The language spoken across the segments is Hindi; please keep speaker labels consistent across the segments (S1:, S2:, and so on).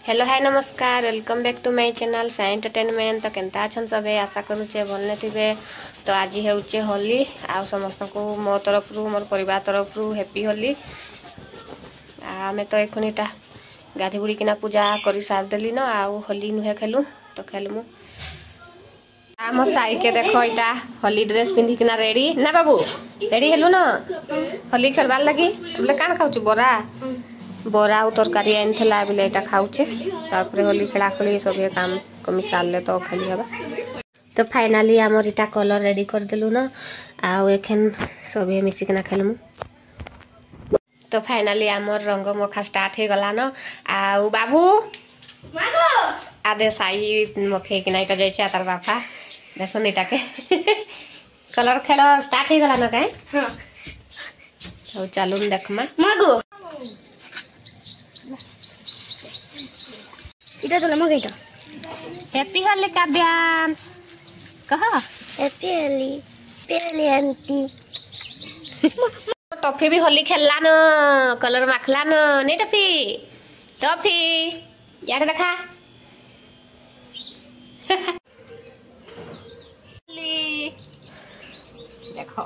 S1: हेलो हाय नमस्कार welcome back to my channel Sai entertainment. तो केनता अछन सबे आशा करूचे भलने थिबे। तो आज हेउचे होली आ समस्त को मो तरफ रु मोर परिवार तरफ रु हैप्पी होली। आमे तो एखुनीटा गाधी बुड़ी किना पूजा करी सार देली न आ होली नुहे खेलु तो खेलमु। आम साई के देखो इटा होली ड्रेस पिंधी किना रेडी ना बाबू रेडी हेलु न होली खेलबार लगी बोले कान खाउछु बोरा बोरा और तरकारी आनथिला बिले एटा खाउछे तारपरे होली खेला खेली सब काम कमी सारले तो खेली हबा। तो फाइनली हमर इटा कलर रेडी कर देलु न आ एखन सब मिसी किना खेलमु। तो फाइनली हमर रंग मखा स्टार्ट हे गला न आ बाबू मागो आदे साई मखे किना इटा जाय छै तार बापा देखो नेटा के कलर खेला स्टार्ट हे गला न काहे हां तो चलू देखमा मागो इटा तो लमो गइटा हैप्पी होली का डांस कहा हैप्पी होली पेली आंटी टॉफी भी होली खेलला न कलर माखला न नहीं टॉफी टॉफी यार देखा देखो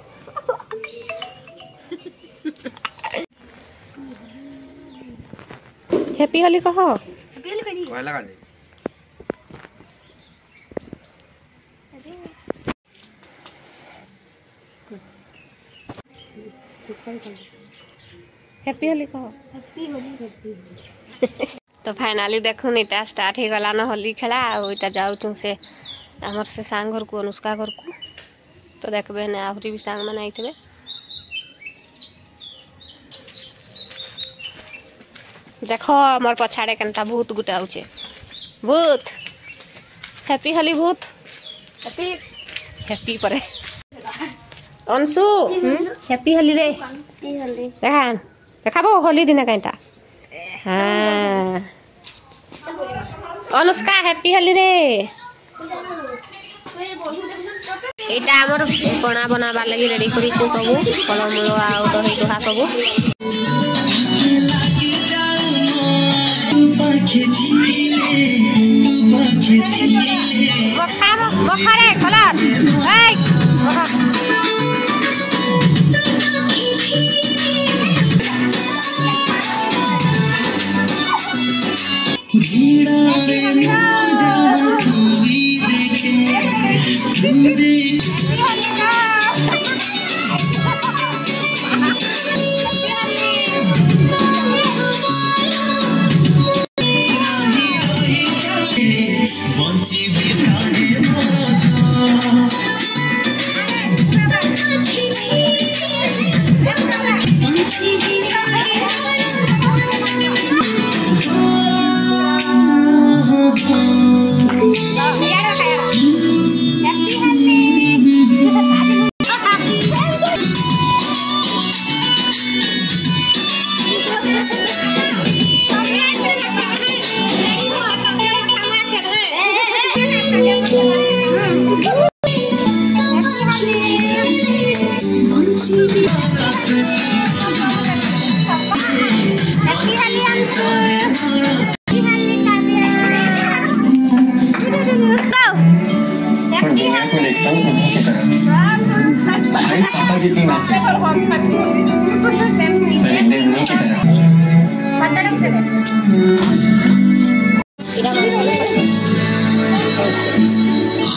S1: हैप्पी होली कहो वाला का हैप्पी होली कहो हैप्पी होली तो फाइनली देखो नीटा स्टार्ट हे गला न होली खेला ओइटा जाउ छु से हमर से सांग घर को अनुष्का घर को तो देखबे न आहुरी भी सांग मनाई थबे। देखो मोर पछाड़े केनता भूत गुटा आउचे भूत हैप्पी होली भूत हैप्पी हैप्पी परे अंशु हैप्पी होली रे हैप्पी होली देखा देखाबो होली दिन केनता हां अनुष्का हैप्पी होली रे एटा हमर पणा बनाबा लागि रेडी करी छु सब फलमूल आ दही दोहा सब बखारे कलर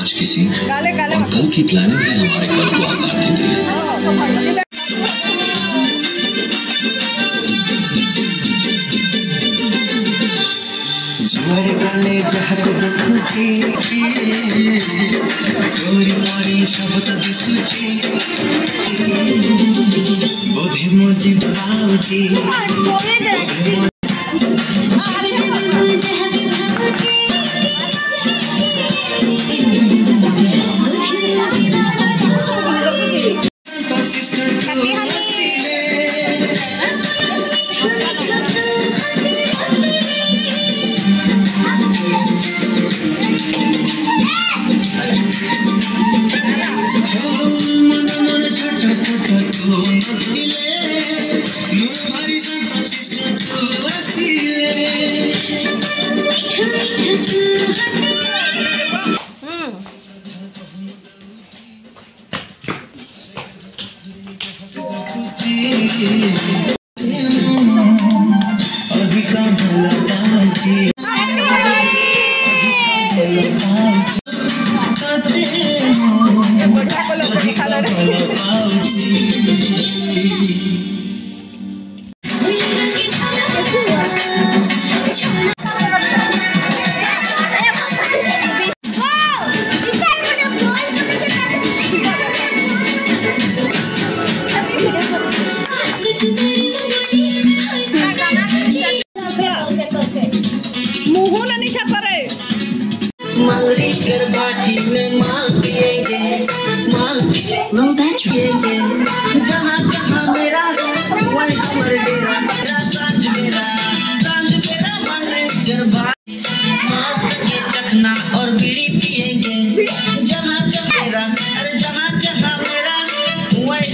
S2: आज किसी कल की प्लानिंग है हमारे कल को आकार देती है।
S3: जुआरे गाले जहाक देखुची तोरी मोरी शब्द दिसुची बोधे मोजी भाउजी भारी
S4: मुंह नहीं छाता रे
S3: मालरी कर बाटी में माल पिएंगे माल पिएंगे जहाँ जहाँ मेरा वही हमर डेरा सांझ मेरा मालरी कर बाटी माल के चखना और बीड़ी पिएंगे जहाँ जहाँ मेरा अरे जहाँ जहाँ मेरा वही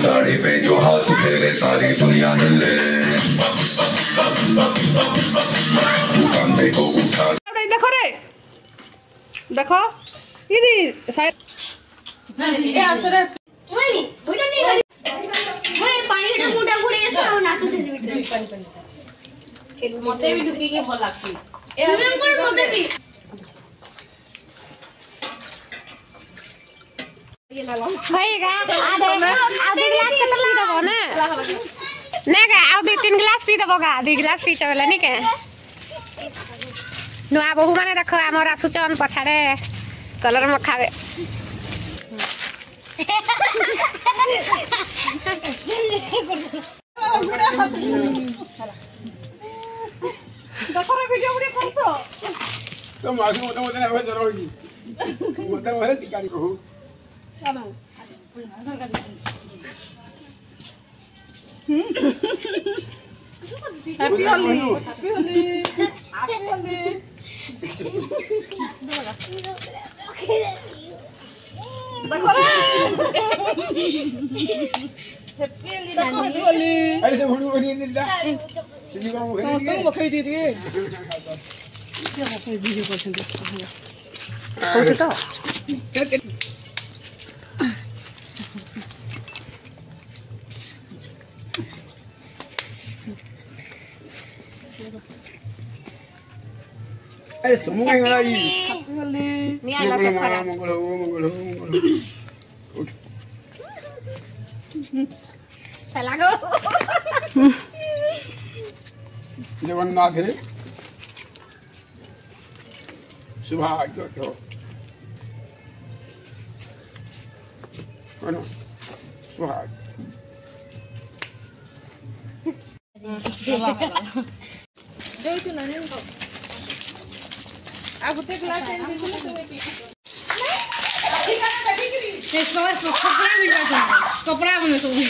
S2: दाढ़ी पे जो हाथ फेरे सारी दुनिया हिले कंधे को उठा
S4: देखो रे देखो इदी शायद ए आसरे
S5: ओए पानी के मुंडा घुरे ऐसा नाचो से बिटरे
S1: मते भी ढुकी के भल लागसी
S5: ए नंबर मते भी
S1: होइगा आधे गिलास के पी देबो ना ने का आधे 3 गिलास पी देबो का 2 गिलास पी चले नि के नुआ बहु माने देखो हमर आसुचन पछाड़े कलर में खावे
S4: देखो रे वीडियो बड़ी करतो
S6: तो मागे मोठा मोठा नाही जरा होई मोठा मोठा ठिकाणी को
S4: happy Holi happy Holi happy Holi देखो रे हैप्पी होली
S6: अरे से भुडी भुडी निला सिनी को मुखे
S4: तो मुखे दी रे
S6: अरे समूह है आई
S4: हैप्पी होली
S1: नियाला से खड़ा
S6: मंगल हो उठ
S1: लागो
S6: जगन्नाथ है सुभाग्य हो ना सुभाग्य
S4: देउछु न नि आगु ते ग्लास देउछु न तुम्हें पी कपड़ा बने सब हुई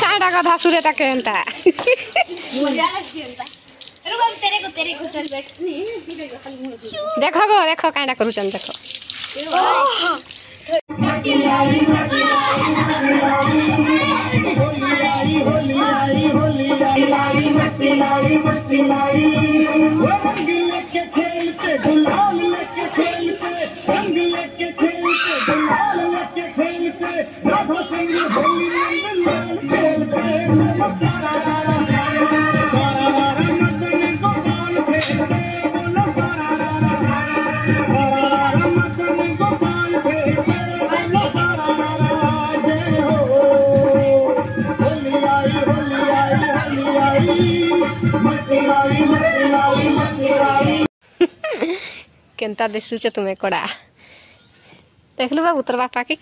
S1: काटा कथा सुरे तक एंता
S5: मजा लगती है रुको तेरे को सर बैठ
S1: देखो काटा करूचन देखो केंता दिसुचे तुम्हें कड़ा देख लो बाबू तोर बापा के